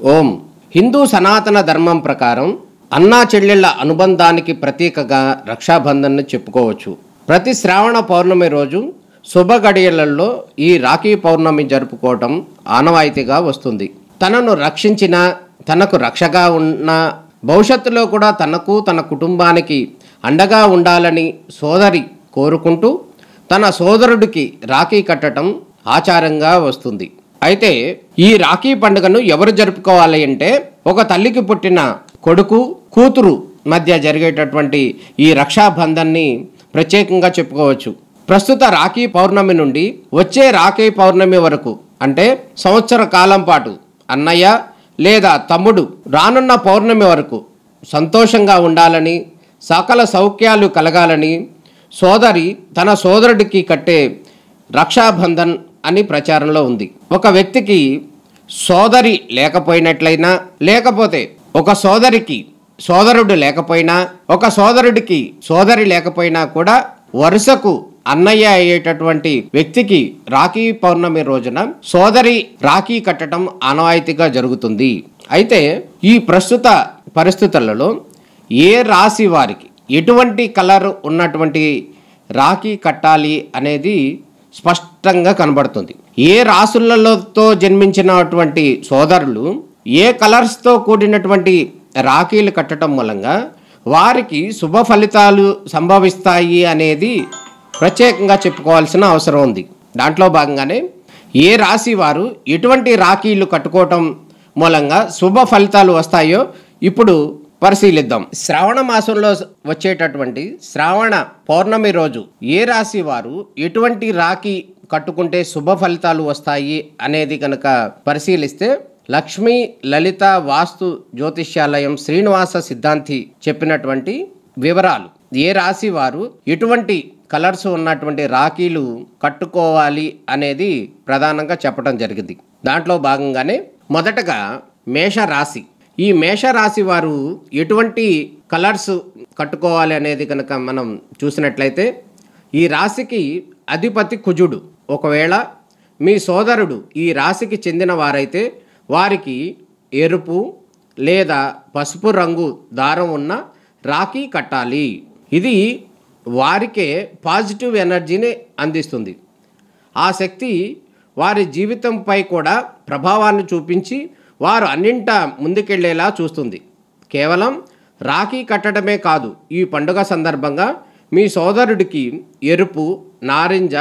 ఓం. హిందూ సనాతన ధర్మం ప్రకారం అన్నా చెల్లెళ్ల అనుబంధానికి ప్రతీకగా రక్షాబంధన్ను చెప్పుకోవచ్చు. ప్రతి శ్రావణ పౌర్ణమి రోజు శుభ గడియలలో ఈ రాఖీ పౌర్ణమి జరుపుకోవటం ఆనవాయితీగా వస్తుంది. తనను రక్షించిన, తనకు రక్షగా ఉన్న, భవిష్యత్తులో కూడా తనకు తన కుటుంబానికి అండగా ఉండాలని సోదరి కోరుకుంటూ తన సోదరుడికి రాఖీ కట్టడం ఆచారంగా వస్తుంది. అయితే ఈ రాఖీ పండుగను ఎవరు జరుపుకోవాలి అంటే, ఒక తల్లికి పుట్టిన కొడుకు కూతురు మధ్య జరిగేటటువంటి ఈ రక్షాబంధన్ని ప్రత్యేకంగా చెప్పుకోవచ్చు. ప్రస్తుత రాఖీ పౌర్ణమి నుండి వచ్చే రాఖీ పౌర్ణమి వరకు, అంటే సంవత్సర కాలం పాటు అన్నయ్య లేదా తమ్ముడు రానున్న పౌర్ణమి వరకు సంతోషంగా ఉండాలని, సకల సౌఖ్యాలు కలగాలని సోదరి తన సోదరుడికి కట్టే రక్షాబంధన్ అని ప్రచారంలో ఉంది. ఒక వ్యక్తికి సోదరి లేకపోయినట్లయినా, లేకపోతే ఒక సోదరికి సోదరుడు లేకపోయినా, ఒక సోదరుడికి సోదరి లేకపోయినా కూడా వరుసకు అన్నయ్య అయ్యేటటువంటి వ్యక్తికి రాఖీ పౌర్ణమి రోజున సోదరి రాఖీ కట్టడం ఆనవాయితీగా జరుగుతుంది. అయితే ఈ ప్రస్తుత పరిస్థితులలో ఏ రాశి వారికి ఎటువంటి కలర్ ఉన్నటువంటి రాఖీ కట్టాలి అనేది స్పష్టంగా కనబడుతుంది. ఏ రాసులతో జన్మించినటువంటి సోదరులు ఏ కలర్స్తో కూడినటువంటి రాఖీలు కట్టడం మూలంగా వారికి శుభ ఫలితాలు సంభవిస్తాయి అనేది ప్రత్యేకంగా చెప్పుకోవాల్సిన అవసరం ఉంది. దాంట్లో భాగంగానే ఏ రాశి వారు ఎటువంటి రాఖీలు కట్టుకోవటం మూలంగా శుభ ఫలితాలు వస్తాయో ఇప్పుడు పరిశీలిద్దాం. శ్రావణ మాసంలో వచ్చేటటువంటి శ్రావణ పౌర్ణమి రోజు ఏ రాశి వారు ఎటువంటి రాఖీ కట్టుకుంటే శుభ ఫలితాలు వస్తాయి అనేది కనుక పరిశీలిస్తే, లక్ష్మీ లలిత వాస్తు జ్యోతిష్యాలయం శ్రీనివాస సిద్ధాంతి చెప్పినటువంటి వివరాలు, ఏ రాశి వారు ఎటువంటి కలర్స్ ఉన్నటువంటి రాఖీలు కట్టుకోవాలి అనేది ప్రధానంగా చెప్పడం జరిగింది. దాంట్లో భాగంగానే మొదటగా మేషరాశి. ఈ మేషరాశి వారు ఎటువంటి కలర్స్ కట్టుకోవాలి అనేది కనుక మనం చూసినట్లయితే, ఈ రాశికి అధిపతి కుజుడు. ఒకవేళ మీ సోదరుడు ఈ రాశికి చెందిన వారైతే వారికి ఎరుపు లేదా పసుపు రంగు దారం ఉన్న రాఖీ కట్టాలి. ఇది వారికే పాజిటివ్ ఎనర్జీని అందిస్తుంది. ఆ శక్తి వారి జీవితంపై కూడా ప్రభావాన్ని చూపించి వారు అన్నింటా ముందుకెళ్లేలా చూస్తుంది. కేవలం రాఖీ కట్టడమే కాదు, ఈ పండుగ సందర్భంగా మీ సోదరుడికి ఎరుపు, నారింజ,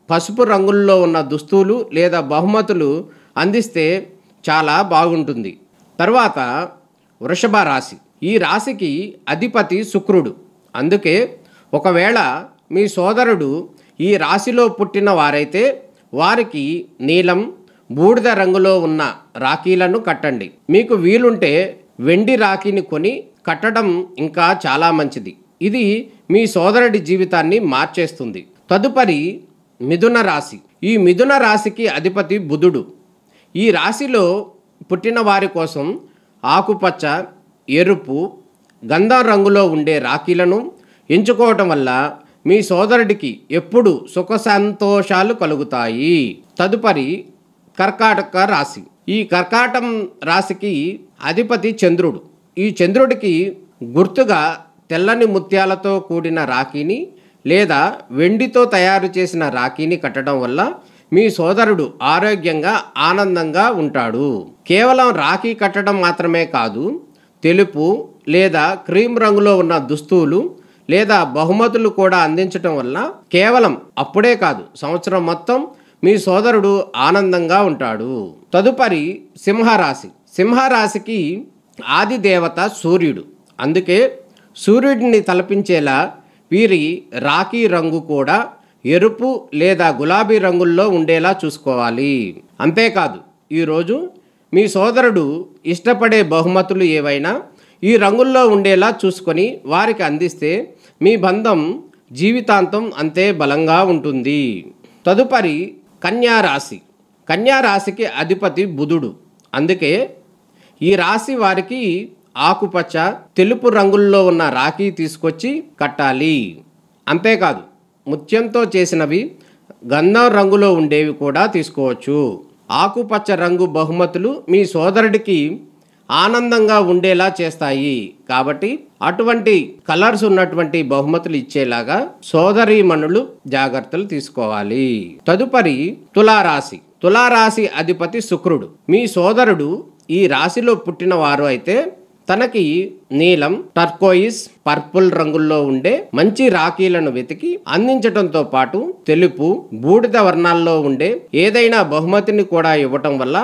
పసుపు రంగుల్లో ఉన్న దుస్తులు లేదా బహుమతులు అందిస్తే చాలా బాగుంటుంది. తర్వాత వృషభ రాశి. ఈ రాశికి అధిపతి శుక్రుడు. అందుకే ఒకవేళ మీ సోదరుడు ఈ రాశిలో పుట్టిన వారైతే వారికి నీలం, బూడిద రంగులో ఉన్న రాఖీలను కట్టండి. మీకు వీలుంటే వెండి రాఖీని కొని కట్టడం ఇంకా చాలా మంచిది. ఇది మీ సోదరుడి జీవితాన్ని మార్చేస్తుంది. తదుపరి మిథున రాశి. ఈ మిథున రాశికి అధిపతి బుధుడు. ఈ రాశిలో పుట్టిన వారి కోసం ఆకుపచ్చ, ఎరుపు, గంధం రంగులో ఉండే రాఖీలను ఎంచుకోవటం వల్ల మీ సోదరుడికి ఎప్పుడు సుఖ సంతోషాలు కలుగుతాయి. తదుపరి కర్కాటక రాశి. ఈ కర్కాటం రాశికి అధిపతి చంద్రుడు. ఈ చంద్రుడికి గుర్తుగా తెల్లని ముత్యాలతో కూడిన రాఖీని లేదా వెండితో తయారు చేసిన రాఖీని కట్టడం వల్ల మీ సోదరుడు ఆరోగ్యంగా, ఆనందంగా ఉంటాడు. కేవలం రాఖీ కట్టడం మాత్రమే కాదు, తెలుపు లేదా క్రీమ్ రంగులో ఉన్న దుస్తులు లేదా బహుమతులు కూడా అందించడం వల్ల కేవలం అప్పుడే కాదు, సంవత్సరం మొత్తం మీ సోదరుడు ఆనందంగా ఉంటాడు. తదుపరి సింహరాశి. సింహరాశికి ఆది దేవత సూర్యుడు. అందుకే సూర్యుడిని తలపించేలా వీరి రాఖీ రంగు కూడా ఎరుపు లేదా గులాబీ రంగుల్లో ఉండేలా చూసుకోవాలి. అంతేకాదు, ఈరోజు మీ సోదరుడు ఇష్టపడే బహుమతులు ఏవైనా ఈ రంగుల్లో ఉండేలా చూసుకొని వారికి అందిస్తే మీ బంధం జీవితాంతం అంతే బలంగా ఉంటుంది. తదుపరి కన్యారాశి. కన్యారాశికి అధిపతి బుధుడు. అందుకే ఈ రాశి వారికి ఆకుపచ్చ, తెలుపు రంగుల్లో ఉన్న రాఖీ తీసుకొచ్చి కట్టాలి. అంతేకాదు, ముత్యంతో చేసినవి, గంధం రంగులో ఉండేవి కూడా తీసుకోవచ్చు. ఆకుపచ్చ రంగు బహుమతులు మీ సోదరుడికి ఆనందంగా ఉండేలా చేస్తాయి. కాబట్టి అటువంటి కలర్స్ ఉన్నటువంటి బహుమతులు ఇచ్చేలాగా సోదరీమణులు జాగ్రత్తలు తీసుకోవాలి. తదుపరి తులారాశి. తులారాశి అధిపతి శుక్రుడు. మీ సోదరుడు ఈ రాశిలో పుట్టిన వారు అయితే తనకి నీలం, టర్కోయిస్, పర్పుల్ రంగుల్లో ఉండే మంచి రాఖీలను వెతికి అందించడంతో పాటు తెలుపు, బూడిద వర్ణాల్లో ఉండే ఏదైనా బహుమతిని కూడా ఇవ్వటం వల్ల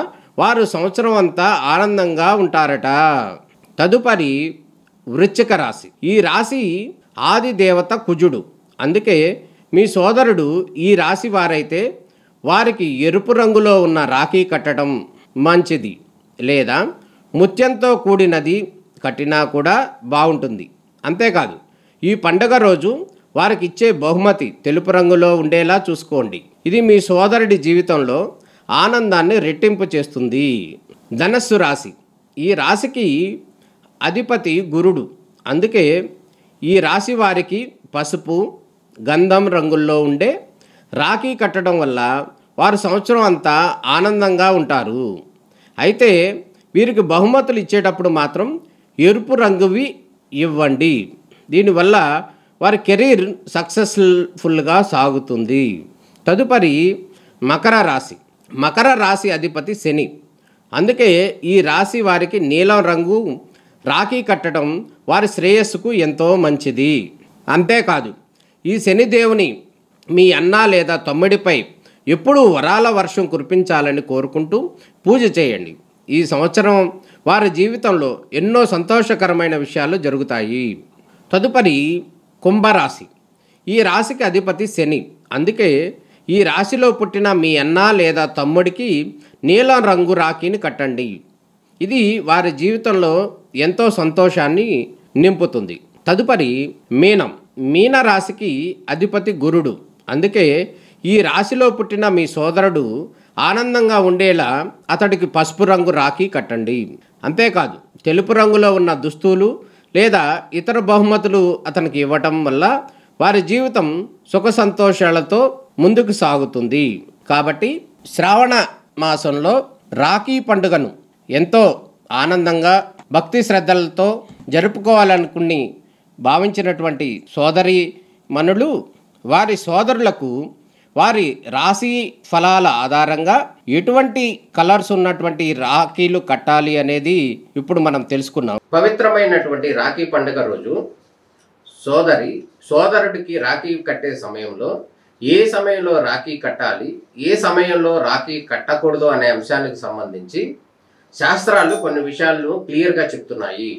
వారు సంవత్సరం అంతా ఆనందంగా ఉంటారట. తదుపరి వృశ్చిక రాశి. ఈ రాశి ఆది దేవత కుజుడు. అందుకే మీ సోదరుడు ఈ రాశి వారైతే వారికి ఎరుపు రంగులో ఉన్న రాఖీ కట్టడం మంచిది, లేదా ముత్యంతో కూడినది కట్టినా కూడా బాగుంటుంది. అంతేకాదు ఈ పండగ రోజు వారికి ఇచ్చే బహుమతి తెలుపు రంగులో ఉండేలా చూసుకోండి. ఇది మీ సోదరుడి జీవితంలో ఆనందాన్ని రెట్టింపు చేస్తుంది. ధనస్సు రాశి. ఈ రాశికి అధిపతి గురుడు. అందుకే ఈ రాశి వారికి పసుపు, గంధం రంగుల్లో ఉండే రాఖీ కట్టడం వల్ల వారు సంవత్సరం అంతా ఆనందంగా ఉంటారు. అయితే వీరికి బహుమతులు ఇచ్చేటప్పుడు మాత్రం ఎరుపు రంగువి ఇవ్వండి. దీనివల్ల వారి కెరీర్ సక్సెస్ఫుల్గా సాగుతుంది. తదుపరి మకర రాశి. మకర రాశి అధిపతి శని. అందుకే ఈ రాశి వారికి నీలం రంగు రాఖీ కట్టడం వారి శ్రేయస్సుకు ఎంతో మంచిది. అంతేకాదు ఈ శనిదేవుని మీ అన్న లేదా తమ్ముడిపై ఎప్పుడూ వరాల వర్షం కురిపించాలని కోరుకుంటూ పూజ చేయండి. ఈ సంవత్సరం వారి జీవితంలో ఎన్నో సంతోషకరమైన విషయాలు జరుగుతాయి. తదుపరి కుంభరాశి. ఈ రాశికి అధిపతి శని. అందుకే ఈ రాశిలో పుట్టిన మీ అన్న లేదా తమ్ముడికి నీలం రంగు రాఖీని కట్టండి. ఇది వారి జీవితంలో ఎంతో సంతోషాన్ని నింపుతుంది. తదుపరి మీనం. మీన రాశికి అధిపతి గురుడు. అందుకే ఈ రాశిలో పుట్టిన మీ సోదరుడు ఆనందంగా ఉండేలా అతడికి పసుపు రంగు రాఖీ కట్టండి. అంతేకాదు తెలుపు రంగులో ఉన్న దుస్తులు లేదా ఇతర బహుమతులు అతనికి ఇవ్వటం వల్ల వారి జీవితం సుఖ సంతోషాలతో ముందుకు సాగుతుంది. కాబట్టి శ్రావణ మాసంలో రాఖీ పండుగను ఎంతో ఆనందంగా భక్తి శ్రద్ధలతో జరుపుకోవాలనుకుని భావించినటువంటి సోదరి మనులు వారి సోదరులకు వారి రాశి ఫలాల ఆధారంగా ఎటువంటి కలర్స్ ఉన్నటువంటి రాఖీలు కట్టాలి అనేది ఇప్పుడు మనం తెలుసుకున్నాం. పవిత్రమైనటువంటి రాఖీ పండుగ రోజు సోదరుడికి రాఖీ కట్టే సమయంలో ఏ సమయంలో రాఖీ కట్టాలి, ఏ సమయంలో రాఖీ కట్టకూడదు అనే అంశానికి సంబంధించి శాస్త్రాలు కొన్ని విషయాలను క్లియర్గా చెప్తున్నాయి.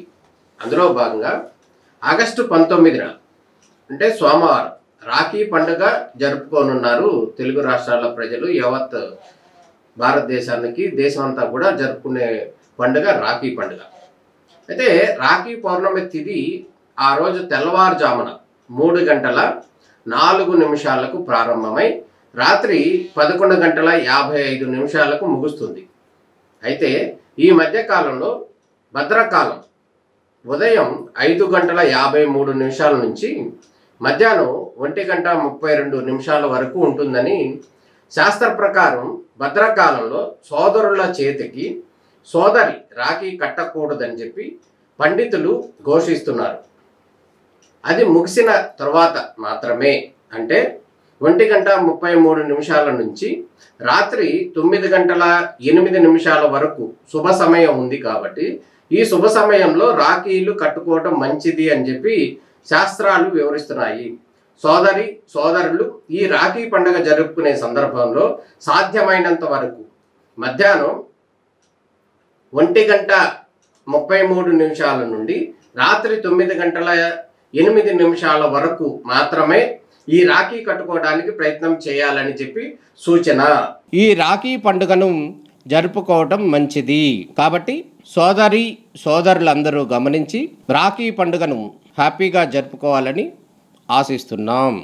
అందులో భాగంగా ఆగస్టు 19న అంటే సోమవారం రాఖీ పండుగ జరుపుకోనున్నారు తెలుగు రాష్ట్రాల ప్రజలు. యావత్ భారతదేశానికి దేశమంతా కూడా జరుపుకునే పండుగ రాఖీ పండుగ. అయితే రాఖీ పౌర్ణమి తిథి ఆ రోజు తెల్లవారుజామున 3:04 ప్రారంభమై రాత్రి 11:55 ముగుస్తుంది. అయితే ఈ మధ్యకాలంలో భద్రకాలం ఉదయం 5:53 నుంచి మధ్యాహ్నం 1:32 వరకు ఉంటుందని శాస్త్ర ప్రకారం భద్రకాలంలో సోదరుల చేతికి సోదరి రాఖీ కట్టకూడదని చెప్పి పండితులు ఘోషిస్తున్నారు. అది ముగిసిన తర్వాత మాత్రమే, అంటే 1:33 నుంచి రాత్రి 9:08 వరకు శుభ సమయం ఉంది. కాబట్టి ఈ శుభ సమయంలో రాఖీలు కట్టుకోవటం మంచిది అని చెప్పి శాస్త్రాలు వివరిస్తున్నాయి. సోదరులు ఈ రాఖీ పండుగ జరుపుకునే సందర్భంలో సాధ్యమైనంత వరకు మధ్యాహ్నం 1:33 నుండి రాత్రి 9:08 వరకు మాత్రమే ఈ రాఖీ కట్టుకోవడానికి ప్రయత్నం చేయాలని చెప్పి సూచన. ఈ రాఖీ పండుగను జరుపుకోవటం మంచిది. కాబట్టి సోదరులందరూ గమనించి రాఖీ పండుగను హ్యాపీగా జరుపుకోవాలని ఆశిస్తున్నాం.